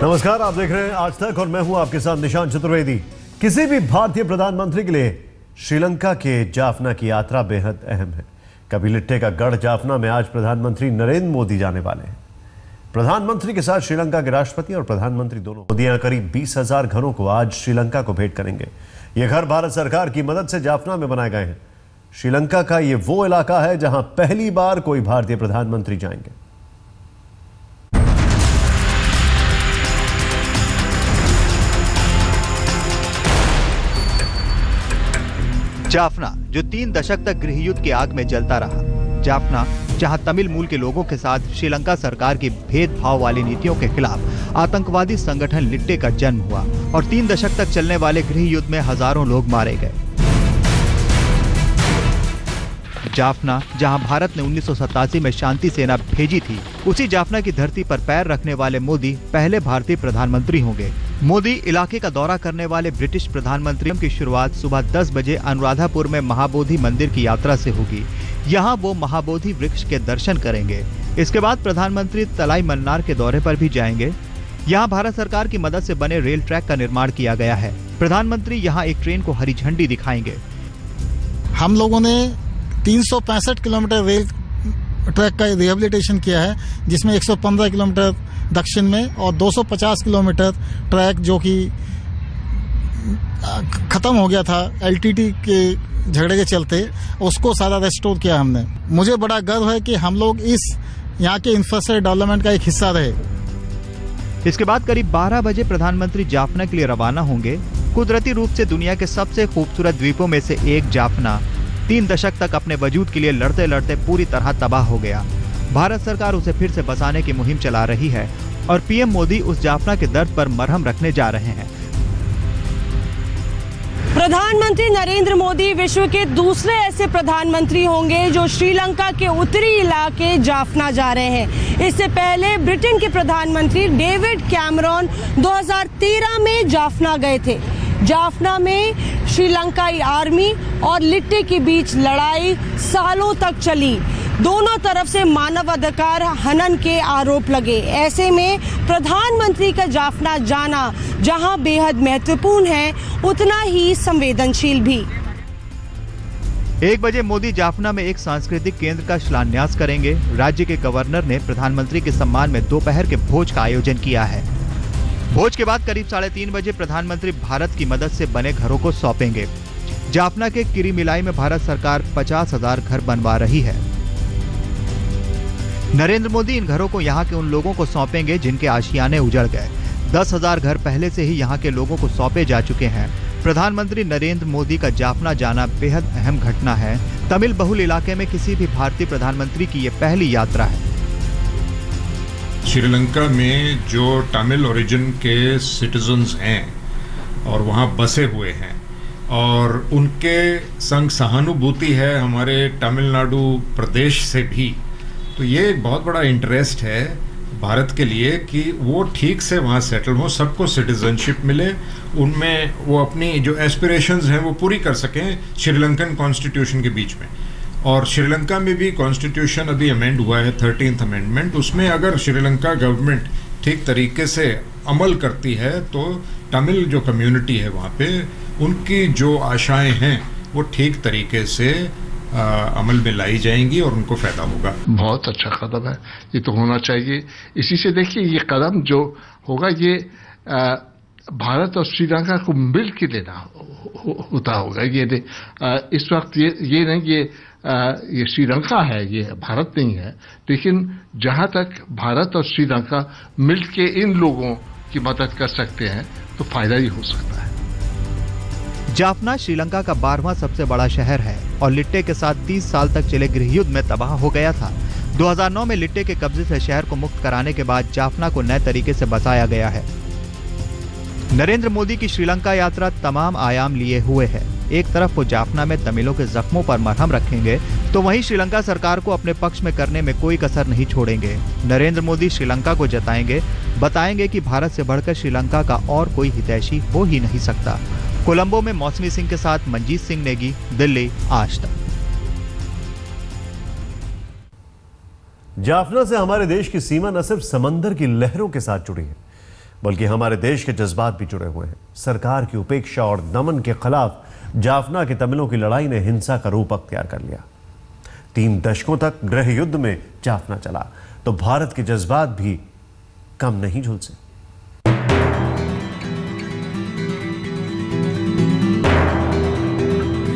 नमस्कार, आप देख रहे हैं आज तक और मैं हूं आपके साथ निशांत चतुर्वेदी। किसी भी भारतीय प्रधानमंत्री के लिए श्रीलंका के जाफना की यात्रा बेहद अहम है। कभी लिट्टे का गढ़ जाफना में आज प्रधानमंत्री नरेंद्र मोदी जाने वाले हैं। प्रधानमंत्री के साथ श्रीलंका के राष्ट्रपति और प्रधानमंत्री दोनों मोदियां करीब 20,000 घरों को आज श्रीलंका को भेंट करेंगे। ये घर भारत सरकार की मदद से जाफना में बनाए गए हैं। श्रीलंका का ये वो इलाका है जहां पहली बार कोई भारतीय प्रधानमंत्री जाएंगे। जाफना, जो 3 दशक तक गृह युद्ध की आग में जलता रहा। जाफना, जहां तमिल मूल के लोगों के साथ श्रीलंका सरकार की भेदभाव वाली नीतियों के खिलाफ आतंकवादी संगठन लिट्टे का जन्म हुआ और 3 दशक तक चलने वाले गृह युद्ध में हजारों लोग मारे गए। जाफना, जहां भारत ने 1987 में शांति सेना भेजी थी, उसी जाफना की धरती पर पैर रखने वाले मोदी पहले भारतीय प्रधानमंत्री होंगे। मोदी इलाके का दौरा करने वाले ब्रिटिश प्रधानमंत्री की शुरुआत सुबह 10 बजे अनुराधापुर में महाबोधि मंदिर की यात्रा से होगी। यहाँ वो महाबोधि वृक्ष के दर्शन करेंगे। इसके बाद प्रधानमंत्री तलाई मन्नार के दौरे पर भी जाएंगे। यहाँ भारत सरकार की मदद से बने रेल ट्रैक का निर्माण किया गया है। प्रधानमंत्री यहाँ एक ट्रेन को हरी झंडी दिखाएंगे। हम लोगों ने 365 किलोमीटर रेल ट्रैक का रिहेबिलिटेशन किया है, जिसमें 115 किलोमीटर दक्षिण में और 250 किलोमीटर ट्रैक जो कि खत्म हो गया था एलटीटी के झगड़े के चलते, उसको सारा रेस्टोर किया हमने। मुझे बड़ा गर्व है कि हम लोग इस यहाँ के इंफ्रास्ट्रक्चर डेवलपमेंट का एक हिस्सा रहे। इसके बाद करीब 12 बजे प्रधानमंत्री जाफना के लिए रवाना होंगे। कुदरती रूप से दुनिया के सबसे खूबसूरत द्वीपों में से एक जाफना 3 दशक तक अपने वजूद के लिए लड़ते लड़ते पूरी तरह तबाह हो गया। भारत सरकार उसे फिर से बसाने की मुहिम चला रही है और पीएम मोदी उस जाफना के दर्द पर मरहम रखने जा रहे हैं। प्रधानमंत्री नरेंद्र मोदी विश्व के दूसरे ऐसे प्रधानमंत्री होंगे जो श्रीलंका के उत्तरी इलाके जाफना जा रहे हैं। इससे पहले ब्रिटेन के प्रधानमंत्री डेविड कैमरॉन 2013 में जाफना गए थे। जाफना में श्रीलंकाई आर्मी और लिट्टे के बीच लड़ाई सालों तक चली। दोनों तरफ से मानवाधिकार हनन के आरोप लगे। ऐसे में प्रधानमंत्री का जाफना जाना जहां बेहद महत्वपूर्ण है, उतना ही संवेदनशील भी। 1 बजे मोदी जाफना में एक सांस्कृतिक केंद्र का शिलान्यास करेंगे। राज्य के गवर्नर ने प्रधानमंत्री के सम्मान में दोपहर के भोज का आयोजन किया है। भोज के बाद करीब 3:30 बजे प्रधानमंत्री भारत की मदद से बने घरों को सौंपेंगे। जाफना के किरीमिलाई में भारत सरकार 50,000 घर बनवा रही है। नरेंद्र मोदी इन घरों को यहाँ के उन लोगों को सौंपेंगे जिनके आशियाने उजड़ गए। 10,000 घर पहले से ही यहाँ के लोगों को सौंपे जा चुके हैं। प्रधानमंत्री नरेंद्र मोदी का जाफना जाना बेहद अहम घटना है। तमिल बहुल इलाके में किसी भी भारतीय प्रधानमंत्री की ये पहली यात्रा है। श्रीलंका में जो तमिल ओरिजिन के सिटीजन्स हैं और वहाँ बसे हुए हैं और उनके संग सहानुभूति है हमारे तमिलनाडु प्रदेश से भी, तो ये एक बहुत बड़ा इंटरेस्ट है भारत के लिए कि वो ठीक से वहाँ सेटल हो, सबको सिटीजनशिप मिले, उनमें वो अपनी जो एस्पिरेशंस हैं वो पूरी कर सकें श्रीलंकन कॉन्स्टिट्यूशन के बीच में। और श्रीलंका में भी कॉन्स्टिट्यूशन अभी अमेंड हुआ है, 13th अमेंडमेंट। उसमें अगर श्रीलंका गवर्नमेंट ठीक तरीके से अमल करती है तो तमिल जो कम्युनिटी है वहाँ पे उनकी जो आशाएं हैं वो ठीक तरीके से अमल में लाई जाएंगी और उनको फायदा होगा। बहुत अच्छा कदम है, ये तो होना चाहिए। इसी से देखिए ये कदम जो होगा ये भारत और श्रीलंका को मिल के लेना होता होगा। ये इस वक्त ये नहीं ये श्रीलंका है, ये भारत नहीं है, लेकिन जहां तक भारत और श्रीलंका मिल के इन लोगों की मदद कर सकते हैं तो फायदा ही हो सकता है। जाफना श्रीलंका का 12वां सबसे बड़ा शहर है और लिट्टे के साथ 30 साल तक चले गृह युद्ध में तबाह हो गया था। 2009 में लिट्टे के कब्जे से शहर को मुक्त कराने के बाद जाफना को नए तरीके से बसाया गया है। नरेंद्र मोदी की श्रीलंका यात्रा तमाम आयाम लिए हुए है। एक तरफ वो जाफना में तमिलों के जख्मों पर मरहम रखेंगे तो वहीं श्रीलंका सरकार को अपने पक्ष में करने में कोई कसर नहीं छोड़ेंगे। नरेंद्र मोदी श्रीलंका को जताएंगे, बताएंगे कि भारत से बढ़कर श्रीलंका का और कोई हितैषी हो ही नहीं सकता। कोलंबो में मौसमी सिंह के साथ मंजीत सिंह नेगी, दिल्ली, आज तक। जाफना से हमारे देश की सीमा न सिर्फ समंदर की लहरों के साथ जुड़ी है बल्कि हमारे देश के जज्बात भी जुड़े हुए हैं। सरकार की उपेक्षा और दमन के खिलाफ जाफना के तमिलों की लड़ाई ने हिंसा का रूप अख्तियार कर लिया। 3 दशकों तक गृह युद्ध में जाफना चला तो भारत के जज्बात भी कम नहीं झुलसे।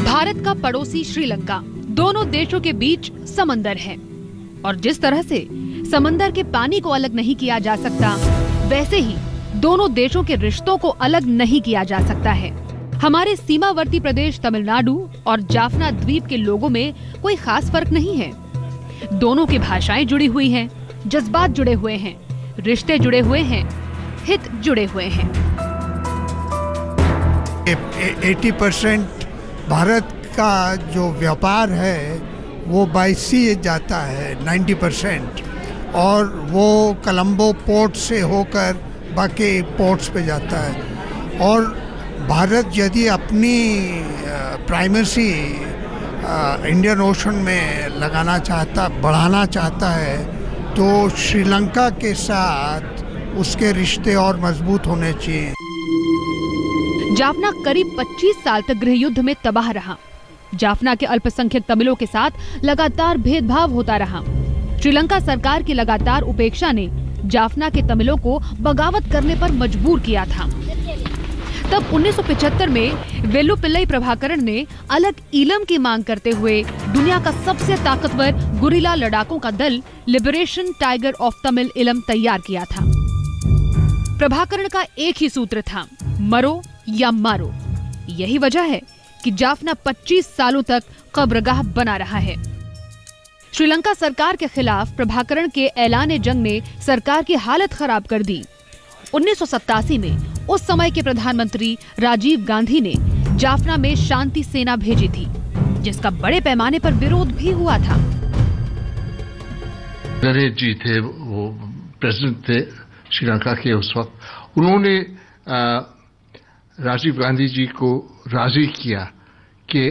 भारत का पड़ोसी श्रीलंका, दोनों देशों के बीच समंदर है और जिस तरह से समंदर के पानी को अलग नहीं किया जा सकता, वैसे ही दोनों देशों के रिश्तों को अलग नहीं किया जा सकता है। हमारे सीमावर्ती प्रदेश तमिलनाडु और जाफना द्वीप के लोगों में कोई खास फर्क नहीं है। दोनों की भाषाएं जुड़ी हुई हैं, जज्बात जुड़े हुए हैं, रिश्ते जुड़े हुए हैं, हित जुड़े हुए हैं। 80% भारत का जो व्यापार है वो बाय सी जाता है 90%, और वो कोलंबो पोर्ट से होकर बाकी पोर्ट्स पे जाता है। और भारत यदि अपनी प्राइमेसी इंडियन ओशन में लगाना चाहता, बढ़ाना चाहता है, तो श्रीलंका के साथ उसके रिश्ते और मजबूत होने चाहिए। जाफना करीब 25 साल तक गृह युद्ध में तबाह रहा। जाफना के अल्पसंख्यक तमिलों के साथ लगातार भेदभाव होता रहा। श्रीलंका सरकार की लगातार उपेक्षा ने जाफना के तमिलों को बगावत करने पर मजबूर किया था। तब 1975 में वेलुपिल्लई प्रभाकरण ने अलग ईलम की मांग करते हुए दुनिया का सबसे ताकतवर गुरिल्ला लड़ाकों का दल लिबरेशन टाइगर ऑफ तमिल इलम तैयार किया था। प्रभाकरण का एक ही सूत्र था, मरो या मारो। यही वजह है कि जाफना 25 सालों तक कब्रगाह बना रहा है। श्रीलंका सरकार के खिलाफ प्रभाकरण के ऐलान जंग ने सरकार की हालत खराब कर दी। 1987 में उस समय के प्रधानमंत्री राजीव गांधी ने जाफना में शांति सेना भेजी थी, जिसका बड़े पैमाने पर विरोध भी हुआ था। नरेश जी थे, वो प्रेसिडेंट थे श्रीलंका के उस वक्त। उन्होंने राजीव गांधी जी को राजी किया कि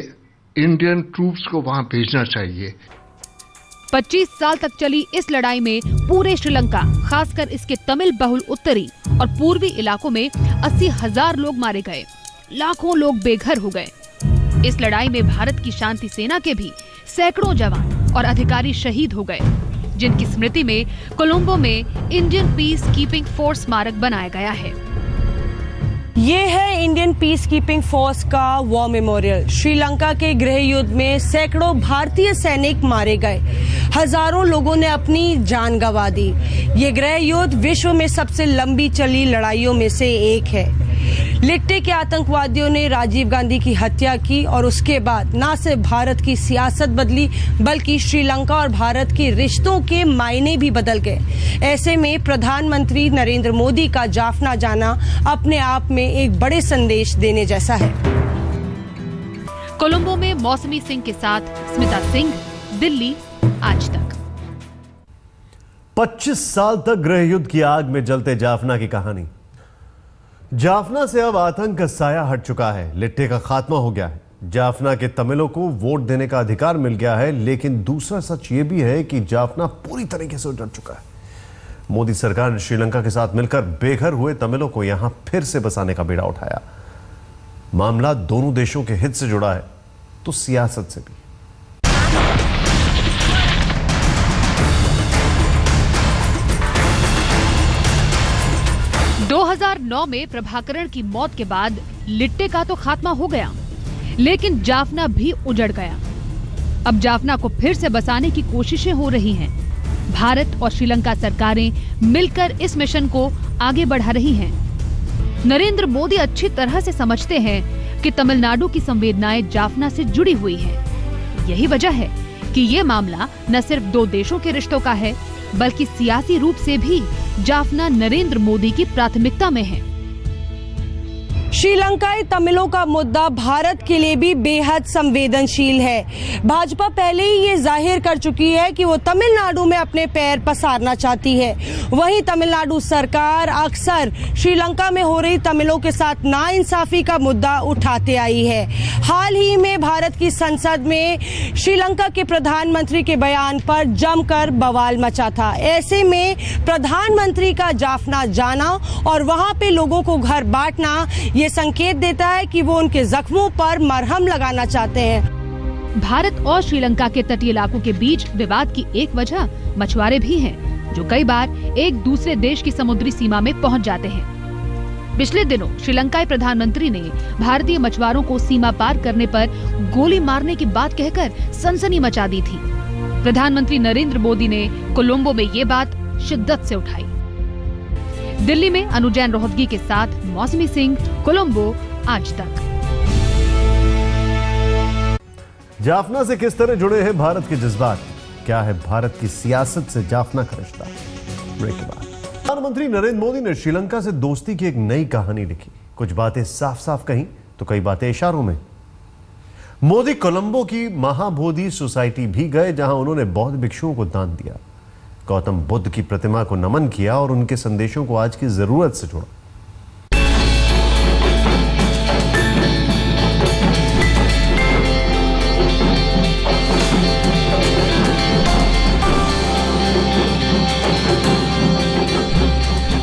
इंडियन ट्रूप्स को वहां भेजना चाहिए। 25 साल तक चली इस लड़ाई में पूरे श्रीलंका, खासकर इसके तमिल बहुल उत्तरी और पूर्वी इलाकों में 80,000 लोग मारे गए, लाखों लोग बेघर हो गए। इस लड़ाई में भारत की शांति सेना के भी सैकड़ों जवान और अधिकारी शहीद हो गए, जिनकी स्मृति में कोलंबो में इंडियन पीस कीपिंग फोर्स स्मारक बनाया गया है। ये है इंडियन पीस कीपिंग फोर्स का वॉर मेमोरियल। श्रीलंका के गृह युद्ध में सैकड़ों भारतीय सैनिक मारे गए, हजारों लोगों ने अपनी जान गंवा दी। ये गृह युद्ध विश्व में सबसे लंबी चली लड़ाइयों में से एक है। लिट्टे के आतंकवादियों ने राजीव गांधी की हत्या की और उसके बाद न सिर्फ भारत की सियासत बदली, बल्कि श्रीलंका और भारत के रिश्तों के मायने भी बदल गए। ऐसे में प्रधानमंत्री नरेंद्र मोदी का जाफना जाना अपने आप में एक बड़े संदेश देने जैसा है। कोलंबो में मौसमी सिंह के साथ स्मिता सिंह, दिल्ली, आज तक। 25 साल तक गृह युद्ध की आग में जलते जाफना की कहानी। जाफना से अब आतंक का साया हट चुका है, लिट्टे का खात्मा हो गया है, जाफना के तमिलों को वोट देने का अधिकार मिल गया है। लेकिन दूसरा सच यह भी है कि जाफना पूरी तरीके से उजड़ चुका है। मोदी सरकार ने श्रीलंका के साथ मिलकर बेघर हुए तमिलों को यहां फिर से बसाने का बीड़ा उठाया। मामला दोनों देशों के हित से जुड़ा है तो सियासत से भी। 2009 में प्रभाकरण की मौत के बाद लिट्टे का तो खात्मा हो गया, लेकिन जाफना भी उजड़ गया। अब जाफना को फिर से बसाने की कोशिशें हो रही हैं। भारत और श्रीलंका सरकारें मिलकर इस मिशन को आगे बढ़ा रही हैं। नरेंद्र मोदी अच्छी तरह से समझते हैं कि तमिलनाडु की संवेदनाएं जाफना से जुड़ी हुई हैं। यही वजह है कि ये मामला न सिर्फ दो देशों के रिश्तों का है, बल्कि सियासी रूप से भी जाफना नरेंद्र मोदी की प्राथमिकता में है। श्रीलंकाई तमिलों का मुद्दा भारत के लिए भी बेहद संवेदनशील है। भाजपा पहले ही ये जाहिर कर चुकी है कि वो तमिलनाडु में अपने पैर पसारना चाहती है। वहीं तमिलनाडु सरकार अक्सर श्रीलंका में हो रही तमिलों के साथ नाइंसाफी का मुद्दा उठाते आई है। हाल ही में भारत की संसद में श्रीलंका के प्रधानमंत्री के बयान पर जमकर बवाल मचा था। ऐसे में प्रधानमंत्री का जाफना जाना और वहां पे लोगों को घर बांटना ये संकेत देता है कि वो उनके जख्मों पर मरहम लगाना चाहते हैं। भारत और श्रीलंका के तटीय इलाकों के बीच विवाद की एक वजह मछुआरे भी हैं, जो कई बार एक दूसरे देश की समुद्री सीमा में पहुंच जाते हैं। पिछले दिनों श्रीलंकाई प्रधानमंत्री ने भारतीय मछुआरों को सीमा पार करने पर गोली मारने की बात कहकर सनसनी मचा दी थी। प्रधानमंत्री नरेंद्र मोदी ने कोलंबो में ये बात शिद्दत से उठाई। दिल्ली में अनुजैन रोहतगी के साथ मौसमी सिंह, कोलंबो, आज तक। जाफना से किस तरह जुड़े हैं भारत के जज्बात? क्या है भारत की सियासत से जाफना का रिश्ता? ब्रेक के बाद प्रधानमंत्री नरेंद्र मोदी ने श्रीलंका से दोस्ती की एक नई कहानी लिखी। कुछ बातें साफ साफ कहीं तो कई बातें इशारों में। मोदी कोलंबो की महाबोधि सोसाइटी भी गए, जहां उन्होंने बौद्ध भिक्षुओं को दान दिया, गौतम बुद्ध की प्रतिमा को नमन किया और उनके संदेशों को आज की जरूरत से जोड़ा।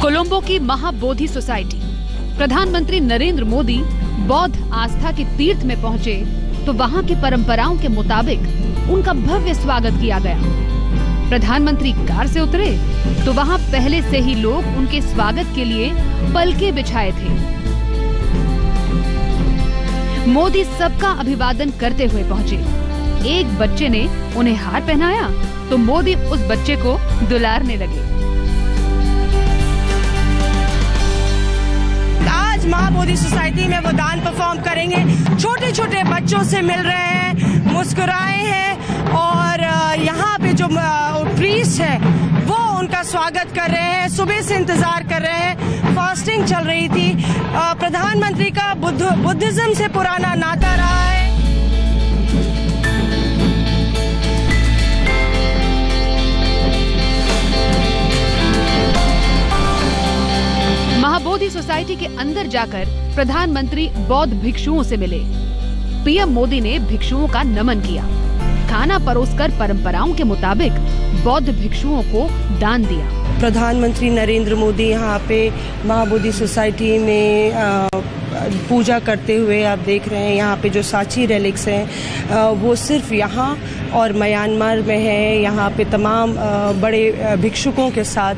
कोलंबो की महाबोधि सोसाइटी। प्रधानमंत्री नरेंद्र मोदी बौद्ध आस्था के तीर्थ में पहुंचे तो वहां की परंपराओं के मुताबिक उनका भव्य स्वागत किया गया। प्रधानमंत्री कार से उतरे तो वहां पहले से ही लोग उनके स्वागत के लिए पलके बिछाए थे। मोदी सबका अभिवादन करते हुए पहुंचे। एक बच्चे ने उन्हें हार पहनाया तो मोदी उस बच्चे को दुलारने लगे। आज महाबोधि सोसाइटी में वो दान परफॉर्म करेंगे। छोटे छोटे बच्चों से मिल रहे हैं, मुस्कुराए हैं और यहाँ पे जो प्रीस्ट है वो उनका स्वागत कर रहे हैं। सुबह से इंतजार कर रहे हैं, फास्टिंग चल रही थी। प्रधानमंत्री का बुद्धिज्म से पुराना नाता रहा है। महाबोधि सोसाइटी के अंदर जाकर प्रधानमंत्री बौद्ध भिक्षुओं से मिले। पीएम मोदी ने भिक्षुओं का नमन किया। खाना परोसकर परंपराओं के मुताबिक बौद्ध भिक्षुओं को दान दिया। प्रधानमंत्री नरेंद्र मोदी यहाँ पे महाबोधि सोसाइटी में पूजा करते हुए आप देख रहे हैं। यहाँ पे जो सांची रेलिक्स हैं वो सिर्फ यहाँ और म्यांमार में है। यहाँ पे तमाम बड़े भिक्षुकों के साथ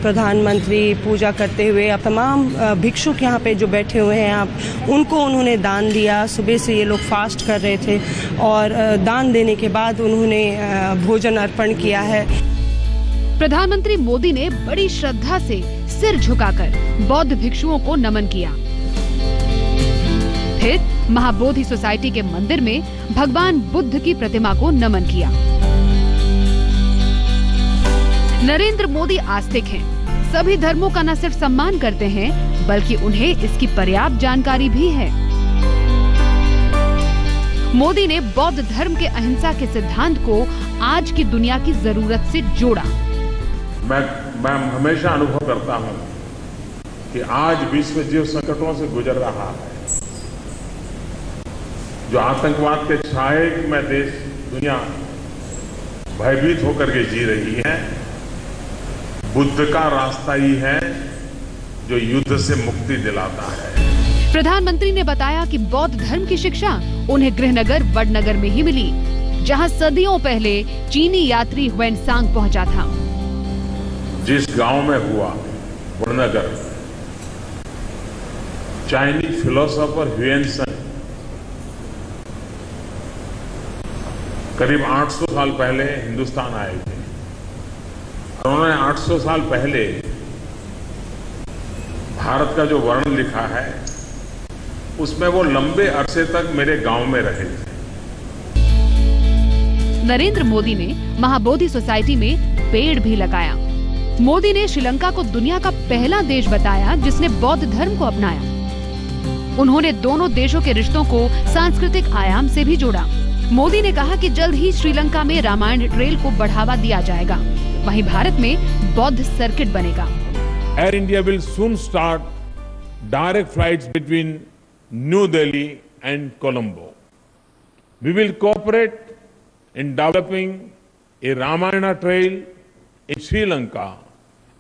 प्रधानमंत्री पूजा करते हुए, अब तमाम भिक्षुक यहाँ पे जो बैठे हुए हैं आप उनको उन्होंने दान दिया। सुबह से ये लोग फास्ट कर रहे थे और दान देने के बाद उन्होंने भोजन अर्पण किया है। प्रधानमंत्री मोदी ने बड़ी श्रद्धा से सिर झुकाकर बौद्ध भिक्षुओं को नमन किया। फिर महाबोधि सोसाइटी के मंदिर में भगवान बुद्ध की प्रतिमा को नमन किया। नरेंद्र मोदी आस्तिक हैं। सभी धर्मों का न सिर्फ सम्मान करते हैं बल्कि उन्हें इसकी पर्याप्त जानकारी भी है। मोदी ने बौद्ध धर्म के अहिंसा के सिद्धांत को आज की दुनिया की जरूरत से जोड़ा। मैं हमेशा अनुभव करता हूं कि आज विश्व जिन संकटों से गुजर रहा है, जो आतंकवाद के छाए में दुनिया भयभीत होकर के जी रही है, बुद्ध का रास्ता ही है जो युद्ध से मुक्ति दिलाता है। प्रधानमंत्री ने बताया कि बौद्ध धर्म की शिक्षा उन्हें गृहनगर वडनगर में ही मिली, जहां सदियों पहले चीनी यात्री ह्वेनसांग पहुंचा था। जिस गांव में हुआ वडनगर, चाइनीज फिलोसोफर ह्वेनसांग करीब 800 साल पहले हिंदुस्तान आए थे। उन्होंने 800 साल पहले भारत का जो वर्णन लिखा है उसमें वो लंबे अरसे तक मेरे गांव में रहे थे। नरेंद्र मोदी ने महाबोधि सोसाइटी में पेड़ भी लगाया। मोदी ने श्रीलंका को दुनिया का पहला देश बताया जिसने बौद्ध धर्म को अपनाया। उन्होंने दोनों देशों के रिश्तों को सांस्कृतिक आयाम से भी जोड़ा। मोदी ने कहा कि जल्द ही श्रीलंका में रामायण ट्रेल को बढ़ावा दिया जाएगा, वहीं भारत में बौद्ध सर्किट बनेगा। Air India will soon start direct flights between New Delhi and Colombo. We will cooperate in developing a Ramayana trail in Sri Lanka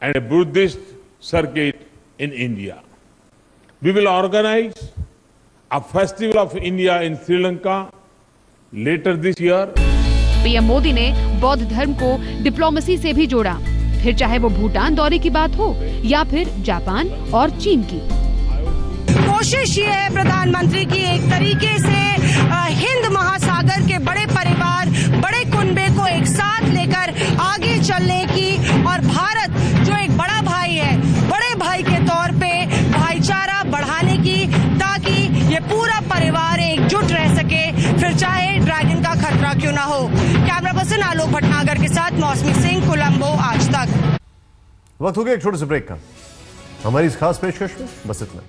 and a Buddhist circuit in India. We will organize a Festival of India in Sri Lanka later this year. PM Modi ने बौद्ध धर्म को diplomacy से भी जोड़ा, फिर चाहे वो भूटान दौरे की बात हो या फिर जापान और चीन की। कोशिश ये है प्रधानमंत्री की एक तरीके से हिंद महासागर के बड़े परिवार, बड़े कुनबे को एक साथ लेकर आगे चलने की, और भारत जो एक बड़ा भाई है, बड़े भाई के तौर पे भाईचारा बढ़ाने की, ताकि ये पूरा परिवार एकजुट रह सके, फिर चाहे ड्रैगन का खतरा क्यों ना हो। कैमरा पर्सन आलोक भटनागर के साथ मौसमी सिंह, कोलंबो, आज तक। वक्त हो गया एक छोटे से ब्रेक का। हमारी इस खास पेशकश में बस इतना।